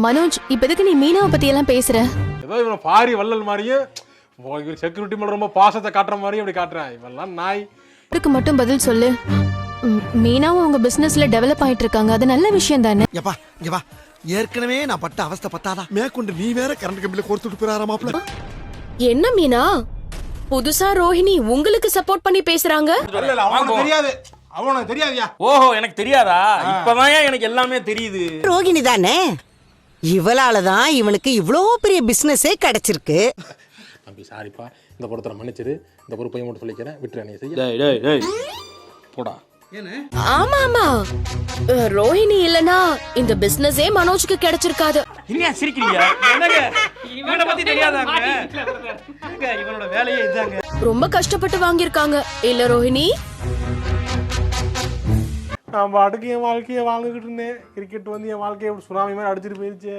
மனோஜ், இப்ப எதுக்கு நீ மீனாவை பத்தி எல்லாம் பேசுற? ஏதோ இவன் பாரி வள்ளல் மாதிரியும் செக்யூரிட்டி மேல ரொம்ப பாசத்தை காட்டுற மாதிரியும் இப்படி காட்டுறான். இவெல்லாம் நாய். இதுக்கு மட்டும் பதில் சொல்லு. மீனாவும் அவங்க பிசினஸ்ல டெவலப் ஆயிட்டு இருக்காங்க, அது நல்ல விஷயம் தானே? எப்பா இங்க வா, ஏற்கனவே நான் பட்ட அவஸ்தை பத்தாதா மேற்கொண்டு நீ வேற கரண்ட் கம்பியில கோர்த்துட்டு போறாராமாப்ல. என்ன மீனா, புதுசா ரோஹிணி உங்களுக்கு சப்போர்ட் பண்ணி பேசுறாங்க? அவனுக்கு தெரியாது, அவனுக்கு தெரியாதியா? ஓஹோ, எனக்கு தெரியாதா? இப்பதான் எனக்கு எல்லாமே தெரியுது. ரோகிணி தானே, இவளாலதான் இவனுக்கு இவ்வளோ பெரிய பிசினஸே கிடைச்சிருக்கு. தம்பி சாரிப்பா, இந்த பொறுத்தரை மன்னிச்சிரு. இந்த பொறுப்பையும் மட்டும் சொல்லிக்கிறேன், விட்டுறேன். நீ செய்ய டேய் டேய் டேய் போடா. ஆமா ஆமா, ரோஹிணி இல்லனா இந்த பிசினஸே மனோஜ்க்கு கிடைச்சிருக்காது. என்ன சிரிக்கிறீங்க? என்னங்க இவனை பத்தி தெரியாதாங்க? இவனோட வேலையே இதாங்க. ரொம்ப கஷ்டப்பட்டு வாங்கியிருக்காங்க இல்ல ரோஹிணி? நான் பாட்டுக்கு என் வாழ்க்கையை வாழ்ந்துகிட்டு இருந்தேன். கிரிக்கெட் வந்து என் வாழ்க்கையை சுனாமி மாதிரி அடிச்சிட்டு போயிருச்சு.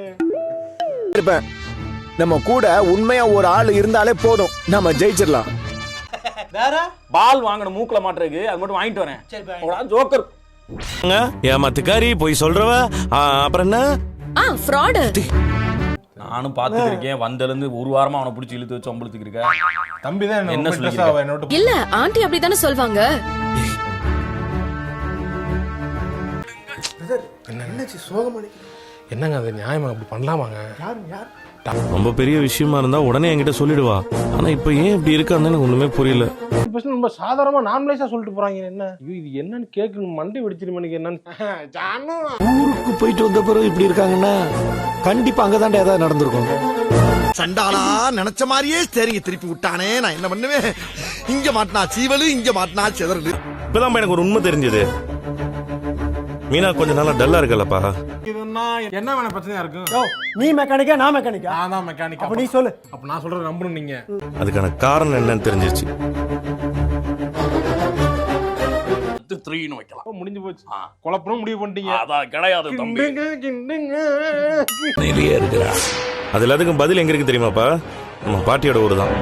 நம்ம கூட உண்மையா ஒரு ஆள் இருந்தாலே போதும், நம்ம ஜெயிச்சிடலாம். வேற பால் வாங்கணும் மூக்குல மாட்டுறதுக்கு, அது மட்டும் வாங்கிட்டு வரேன். ஜோக்கர் ஏமாத்துக்காரி போய் சொல்றவ. அப்புறம் என்ன? ஃப்ராட். நானும் பாத்துட்டு இருக்கேன். வந்தல இருந்து ஒரு வாரமா அவனை பிடிச்சி இழுத்து வச்சு ஒம்பளுத்துக்கு இருக்க. தம்பி தான் என்ன சொல்லிருக்க? இல்ல ஆண்டி அப்படிதானே சொல்வாங்க. என்னங்க அது நியாயமா அப்படி பண்ணலாமாங்க? ரொம்ப பெரிய விஷயமா இருந்தா உடனே என்கிட்ட சொல்லிடுவா. ஆனா இப்ப ஏன் இப்படி இருக்கான்னு எனக்கு ஒண்ணுமே புரியல. ரொம்ப சாதாரணமா நார்மலைஸா சொல்லிட்டு போறாங்க. என்ன இது என்னன்னு கேட்கணும், மண்டை வெடிச்சிருமே. என்னன்னு ஊருக்கு போயிட்டு வந்த பிறகு இப்படி இருக்காங்கன்னா கண்டிப்பா அங்கதான்டா ஏதாவது நடந்திருக்கும். சண்டாளா நினைச்ச மாதிரியே சரிங்க திருப்பி விட்டானே, நான் என்ன பண்ணுவேன்? இங்க மாட்டினா சீவலு, இங்க மாட்டினா செதறலு. இப்பதான் எனக்கு ஒரு உண்மை தெரிஞ்சது. மீனா கொஞ்ச நாளா டல்லா இருக்கலப்பா. இதுன்னா என்ன வேணா பிரச்சனையா இருக்கும்? நீ மெக்கானிக்கா நான் மெக்கானிக்கா? நான் தான் மெக்கானிக். அப்ப நீ சொல்லு. அப்ப நான் சொல்றது நம்பணும் நீங்க. அதுக்கான காரணம் என்னன்னு தெரிஞ்சிருச்சு. முடிஞ்சு போச்சு. குழப்பம் முடிவு பண்ணிட்டீங்க. அதான் கிடையாது தம்பி. அது எல்லாத்துக்கும் பதில் எங்க இருக்கு தெரியுமாப்பா? நம்ம பாட்டியோட ஊர் தான்.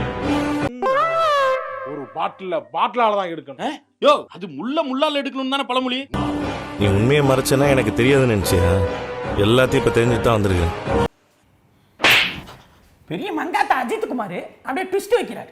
ஒரு பாட்டிலால தான் எடுக்கணும். யோ, அது முள்ளால எடுக்கணும் தானே பழமொழி. நீ உண்மையை மறைச்சனா எனக்கு தெரியாதுன்னு நினைச்சியா? எல்லாத்தையும் இப்ப தெரிஞ்சுட்டு தான் வந்திருக்கேன். பெரிய மங்காத்த அஜித் குமார் அப்படியே ட்விஸ்ட் வைக்கிறாரு.